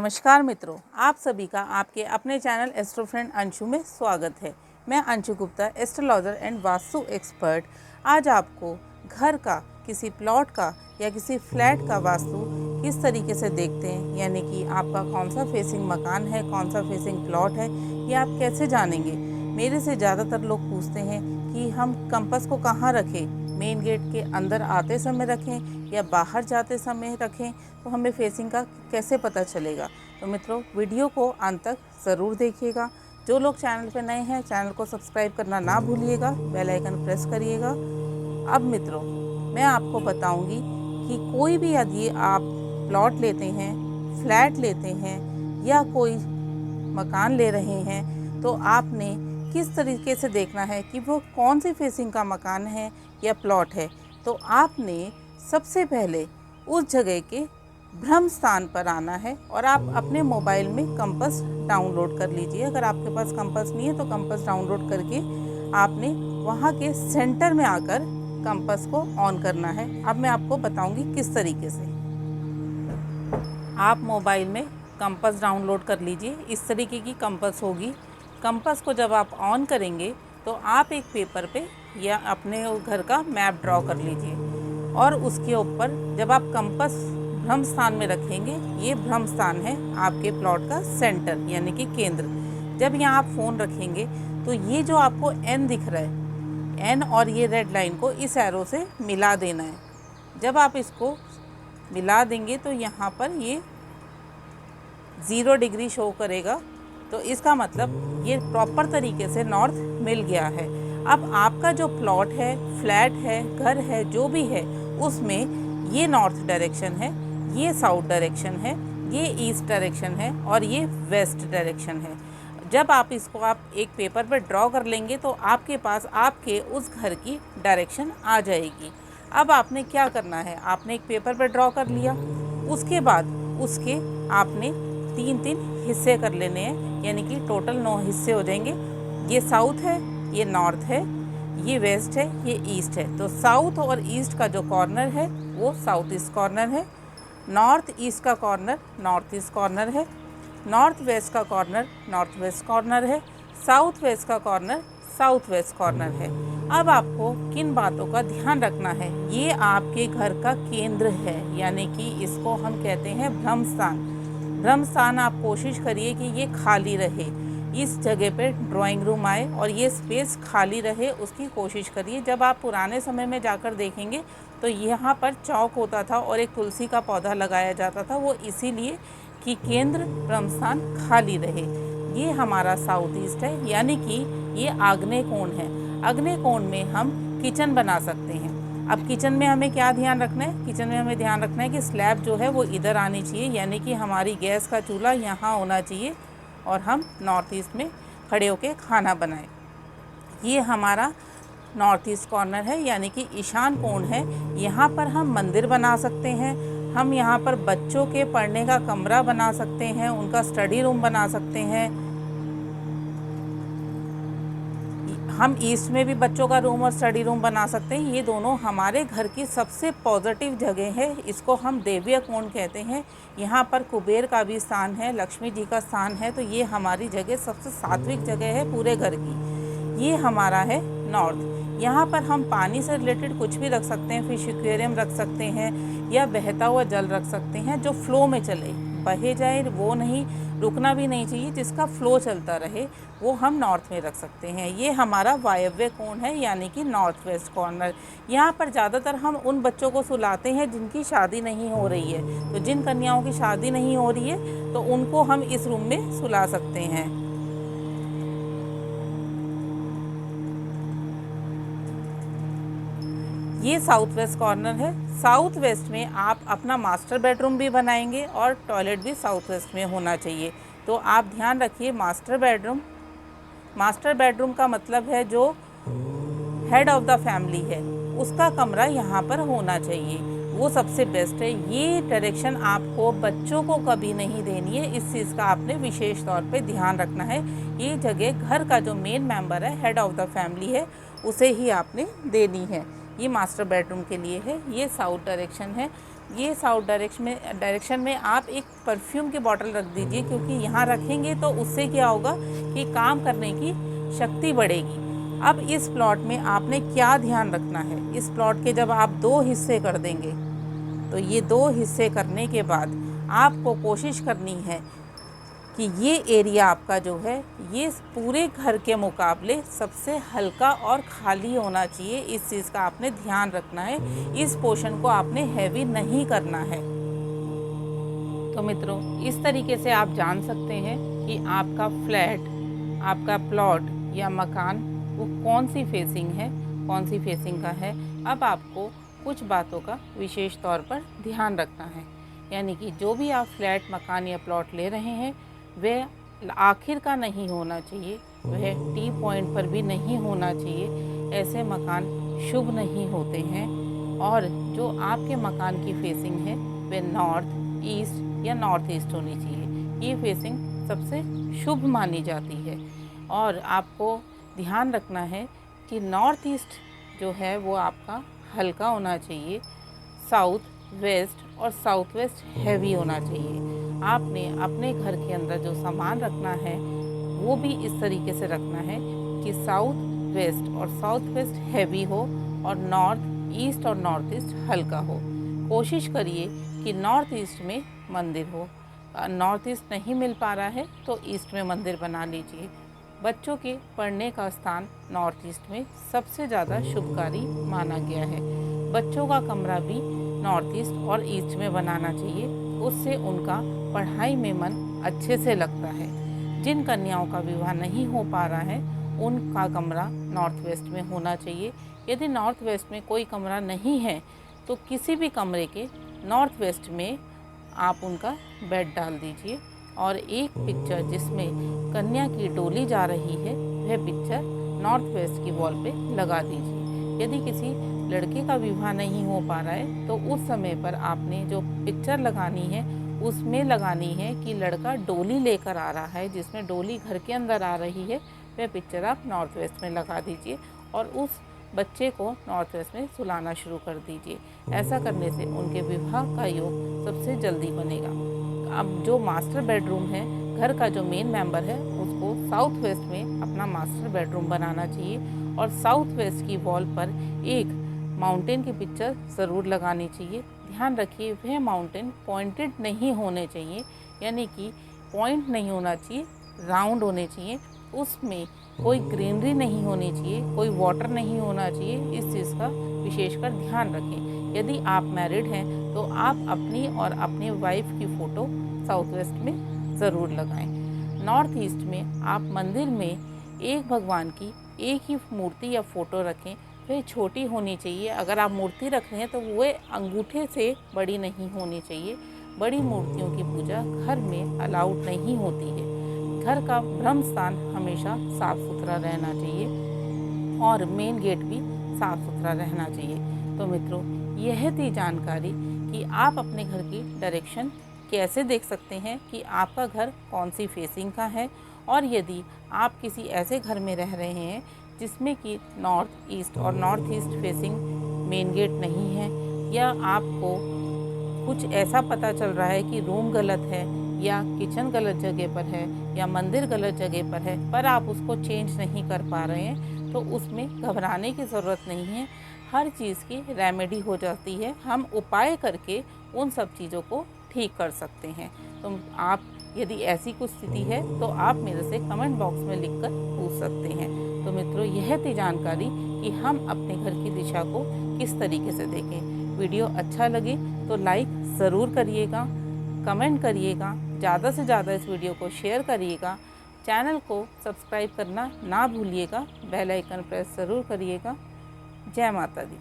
नमस्कार मित्रों, आप सभी का आपके अपने चैनल एस्ट्रो फ्रेंड अंशु में स्वागत है। मैं Anshu Gupta, astrologer and vastu expert. आज आपको घर का, किसी प्लॉट का या किसी फ्लैट का वास्तु किस तरीके से देखते हैं, यानी कि आपका कौन सा फेसिंग मकान है, कौन सा फेसिंग प्लॉट है, ये आप कैसे जानेंगे। मेरे से ज़्यादातर लोग पूछते हैं कि हम कंपास को कहाँ रखें, मेन गेट के अंदर आते समय रखें या बाहर जाते समय रखें, तो हमें फेसिंग का कैसे पता चलेगा। तो मित्रों, वीडियो को अंत तक ज़रूर देखिएगा। जो लोग चैनल पर नए हैं, चैनल को सब्सक्राइब करना ना भूलिएगा, बेल आइकन प्रेस करिएगा। अब मित्रों, मैं आपको बताऊंगी कि कोई भी यदि आप प्लॉट लेते हैं, फ्लैट लेते हैं या कोई मकान ले रहे हैं, तो आपने किस तरीके से देखना है कि वो कौन सी फेसिंग का मकान है या प्लॉट है। तो आपने सबसे पहले उस जगह के भ्रम स्थान पर आना है और आप अपने मोबाइल में कंपास डाउनलोड कर लीजिए। अगर आपके पास कंपास नहीं है तो कंपास डाउनलोड करके आपने वहाँ के सेंटर में आकर कंपास को ऑन करना है। अब मैं आपको बताऊंगी किस तरीके से। आप मोबाइल में कंपास डाउनलोड कर लीजिए। इस तरीके की कंपास होगी। कंपास को जब आप ऑन करेंगे तो आप एक पेपर पे या अपने घर का मैप ड्रॉ कर लीजिए और उसके ऊपर जब आप कंपास भ्रम स्थान में रखेंगे, ये भ्रम स्थान है आपके प्लॉट का सेंटर यानी कि केंद्र। जब यहाँ आप फ़ोन रखेंगे तो ये जो आपको एन दिख रहा है, एन और ये रेड लाइन को इस एरो से मिला देना है। जब आप इसको मिला देंगे तो यहाँ पर ये 0 डिग्री शो करेगा, तो इसका मतलब ये प्रॉपर तरीके से नॉर्थ मिल गया है। अब आपका जो प्लॉट है, फ्लैट है, घर है, जो भी है, उसमें ये नॉर्थ डायरेक्शन है, ये साउथ डायरेक्शन है, ये ईस्ट डायरेक्शन है और ये वेस्ट डायरेक्शन है। जब आप इसको एक पेपर पर ड्रॉ कर लेंगे तो आपके पास आपके उस घर की डायरेक्शन आ जाएगी। अब आपने क्या करना है, आपने एक पेपर पर ड्रॉ कर लिया, उसके बाद उसके आपने 3-3 हिस्से कर लेने हैं, यानी कि टोटल 9 हिस्से हो जाएंगे। ये साउथ है, ये नॉर्थ है, ये वेस्ट है, ये ईस्ट है। तो साउथ और ईस्ट का जो कॉर्नर है वो साउथ ईस्ट कॉर्नर है, नॉर्थ ईस्ट का कॉर्नर नॉर्थ ईस्ट कॉर्नर है, नॉर्थ वेस्ट का कॉर्नर नॉर्थ वेस्ट कॉर्नर है, साउथ वेस्ट का कॉर्नर साउथ वेस्ट कॉर्नर है। अब आपको किन बातों का ध्यान रखना है, ये आपके घर का केंद्र है, यानी कि इसको हम कहते हैं भ्रम स्थान। भ्रम स्थान आप कोशिश करिए कि ये खाली रहे, इस जगह पे ड्राइंग रूम आए और ये स्पेस खाली रहे, उसकी कोशिश करिए। जब आप पुराने समय में जाकर देखेंगे तो यहाँ पर चौक होता था और एक तुलसी का पौधा लगाया जाता था, वो इसीलिए कि केंद्र भ्रम स्थान खाली रहे। ये हमारा साउथ ईस्ट है, यानी कि ये आग्नेय कोण है। आग्नेय कोण में हम किचन बना सकते हैं। अब किचन में हमें क्या ध्यान रखना है, किचन में हमें ध्यान रखना है कि स्लैब जो है वो इधर आनी चाहिए, यानी कि हमारी गैस का चूल्हा यहाँ होना चाहिए और हम नॉर्थ ईस्ट में खड़े होकर खाना बनाएं। ये हमारा नॉर्थ ईस्ट कॉर्नर है, यानी कि ईशान कोण है। यहाँ पर हम मंदिर बना सकते हैं, हम यहाँ पर बच्चों के पढ़ने का कमरा बना सकते हैं, उनका स्टडी रूम बना सकते हैं। हम ईस्ट में भी बच्चों का रूम और स्टडी रूम बना सकते हैं। ये दोनों हमारे घर की सबसे पॉजिटिव जगह है, इसको हम देवीय कोण कहते हैं। यहाँ पर कुबेर का भी स्थान है, लक्ष्मी जी का स्थान है, तो ये हमारी जगह सबसे सात्विक जगह है पूरे घर की। ये हमारा है नॉर्थ। यहाँ पर हम पानी से रिलेटेड कुछ भी रख सकते हैं, फिश एक्वेरियम रख सकते हैं या बहता हुआ जल रख सकते हैं, जो फ्लो में चले, बहे जाए वो नहीं, रुकना भी नहीं चाहिए, जिसका फ्लो चलता रहे, वो हम नॉर्थ में रख सकते हैं। ये हमारा वायव्य कोण है, यानी कि नॉर्थ वेस्ट कॉर्नर। यहाँ पर ज़्यादातर हम उन बच्चों को सुलाते हैं जिनकी शादी नहीं हो रही है, तो जिन कन्याओं की शादी नहीं हो रही है तो उनको हम इस रूम में सुला सकते हैं। ये साउथ वेस्ट कॉर्नर है। साउथ वेस्ट में आप अपना मास्टर बेडरूम भी बनाएंगे और टॉयलेट भी साउथ वेस्ट में होना चाहिए। तो आप ध्यान रखिए, मास्टर बेडरूम का मतलब है जो हेड ऑफ द फैमिली है, उसका कमरा यहाँ पर होना चाहिए, वो सबसे बेस्ट है। ये डायरेक्शन आपको बच्चों को कभी नहीं देनी है, इस चीज़ का आपने विशेष तौर पे ध्यान रखना है। ये जगह घर का जो मेन मेंबर है, हेड ऑफ द फैमिली है, उसे ही आपने देनी है। ये मास्टर बेडरूम के लिए है। ये साउथ डायरेक्शन है। ये साउथ डायरेक्शन में आप एक परफ्यूम की बोतल रख दीजिए, क्योंकि यहाँ रखेंगे तो उससे क्या होगा कि काम करने की शक्ति बढ़ेगी। अब इस प्लॉट में आपने क्या ध्यान रखना है, इस प्लॉट के जब आप 2 हिस्से कर देंगे तो ये 2 हिस्से करने के बाद आपको कोशिश करनी है कि ये एरिया आपका जो है ये पूरे घर के मुकाबले सबसे हल्का और खाली होना चाहिए। इस चीज़ का आपने ध्यान रखना है, इस पोर्शन को आपने हैवी नहीं करना है। तो मित्रों, इस तरीके से आप जान सकते हैं कि आपका फ्लैट, आपका प्लॉट या मकान वो कौन सी फेसिंग है, कौन सी फेसिंग का है। अब आपको कुछ बातों का विशेष तौर पर ध्यान रखना है, यानी कि जो भी आप फ्लैट, मकान या प्लॉट ले रहे हैं वह आखिर का नहीं होना चाहिए, वह टी पॉइंट पर भी नहीं होना चाहिए। ऐसे मकान शुभ नहीं होते हैं। और जो आपके मकान की फेसिंग है वह नॉर्थ, ईस्ट या नॉर्थ ईस्ट होनी चाहिए। ये फेसिंग सबसे शुभ मानी जाती है। और आपको ध्यान रखना है कि नॉर्थ ईस्ट जो है वो आपका हल्का होना चाहिए, साउथ वेस्ट और साउथ वेस्ट हैवी होना चाहिए। आपने अपने घर के अंदर जो सामान रखना है वो भी इस तरीके से रखना है कि साउथ वेस्ट और साउथ वेस्ट हैवी हो और नॉर्थ ईस्ट और नॉर्थ ईस्ट हल्का हो। कोशिश करिए कि नॉर्थ ईस्ट में मंदिर हो। नॉर्थ ईस्ट नहीं मिल पा रहा है तो ईस्ट में मंदिर बना लीजिए। बच्चों के पढ़ने का स्थान नॉर्थ ईस्ट में सबसे ज़्यादा शुभकारी माना गया है। बच्चों का कमरा भी नॉर्थ ईस्ट और ईस्ट में बनाना चाहिए, उससे उनका पढ़ाई में मन अच्छे से लगता है। जिन कन्याओं का विवाह नहीं हो पा रहा है उनका कमरा नॉर्थ वेस्ट में होना चाहिए। यदि नॉर्थ वेस्ट में कोई कमरा नहीं है तो किसी भी कमरे के नॉर्थ वेस्ट में आप उनका बेड डाल दीजिए और एक पिक्चर जिसमें कन्या की डोली जा रही है वह पिक्चर नॉर्थ वेस्ट की वॉल पे लगा दीजिए। यदि किसी लड़के का विवाह नहीं हो पा रहा है तो उस समय पर आपने जो पिक्चर लगानी है उसमें लगानी है कि लड़का डोली लेकर आ रहा है, जिसमें डोली घर के अंदर आ रही है, वह पिक्चर आप नॉर्थ वेस्ट में लगा दीजिए और उस बच्चे को नॉर्थ वेस्ट में सुलाना शुरू कर दीजिए। ऐसा करने से उनके विवाह का योग सबसे जल्दी बनेगा। अब जो मास्टर बेडरूम है, घर का जो मेन मेंबर है, उसको साउथ वेस्ट में अपना मास्टर बेडरूम बनाना चाहिए और साउथ वेस्ट की वॉल पर एक माउंटेन की पिक्चर ज़रूर लगानी चाहिए। ध्यान रखिए वह माउंटेन पॉइंटेड नहीं होने चाहिए, यानी कि पॉइंट नहीं होना चाहिए, राउंड होने चाहिए। उसमें कोई ग्रीनरी नहीं होनी चाहिए, कोई वाटर नहीं होना चाहिए। इस चीज़ का विशेषकर ध्यान रखें। यदि आप मैरिड हैं तो आप अपनी और अपने वाइफ की फ़ोटो साउथ वेस्ट में ज़रूर लगाएं। नॉर्थ ईस्ट में आप मंदिर में एक भगवान की एक ही मूर्ति या फ़ोटो रखें, वह छोटी होनी चाहिए। अगर आप मूर्ति रख रहे हैं तो वह अंगूठे से बड़ी नहीं होनी चाहिए। बड़ी मूर्तियों की पूजा घर में अलाउड नहीं होती है। घर का ब्रह्म स्थान हमेशा साफ़ सुथरा रहना चाहिए और मेन गेट भी साफ़ सुथरा रहना चाहिए। तो मित्रों, यह थी जानकारी कि आप अपने घर की डायरेक्शन कैसे देख सकते हैं कि आपका घर कौन सी फेसिंग का है। और यदि आप किसी ऐसे घर में रह रहे हैं जिसमें कि नॉर्थ ईस्ट और north east facing main gate नहीं है, या आपको कुछ ऐसा पता चल रहा है कि रूम गलत है या किचन गलत जगह पर है या मंदिर गलत जगह पर है, पर आप उसको चेंज नहीं कर पा रहे हैं, तो उसमें घबराने की ज़रूरत नहीं है। हर चीज़ की रेमेडी हो जाती है। हम उपाय करके उन सब चीज़ों को ठीक कर सकते हैं। तो आप यदि ऐसी कुछ स्थिति है तो आप मेरे से कमेंट बॉक्स में लिखकर पूछ सकते हैं। तो मित्रों, यह थी जानकारी कि हम अपने घर की दिशा को किस तरीके से देखें। वीडियो अच्छा लगे तो लाइक ज़रूर करिएगा, कमेंट करिएगा, ज़्यादा से ज़्यादा इस वीडियो को शेयर करिएगा, चैनल को सब्सक्राइब करना ना भूलिएगा, बेल आइकन प्रेस ज़रूर करिएगा। जय माता दी।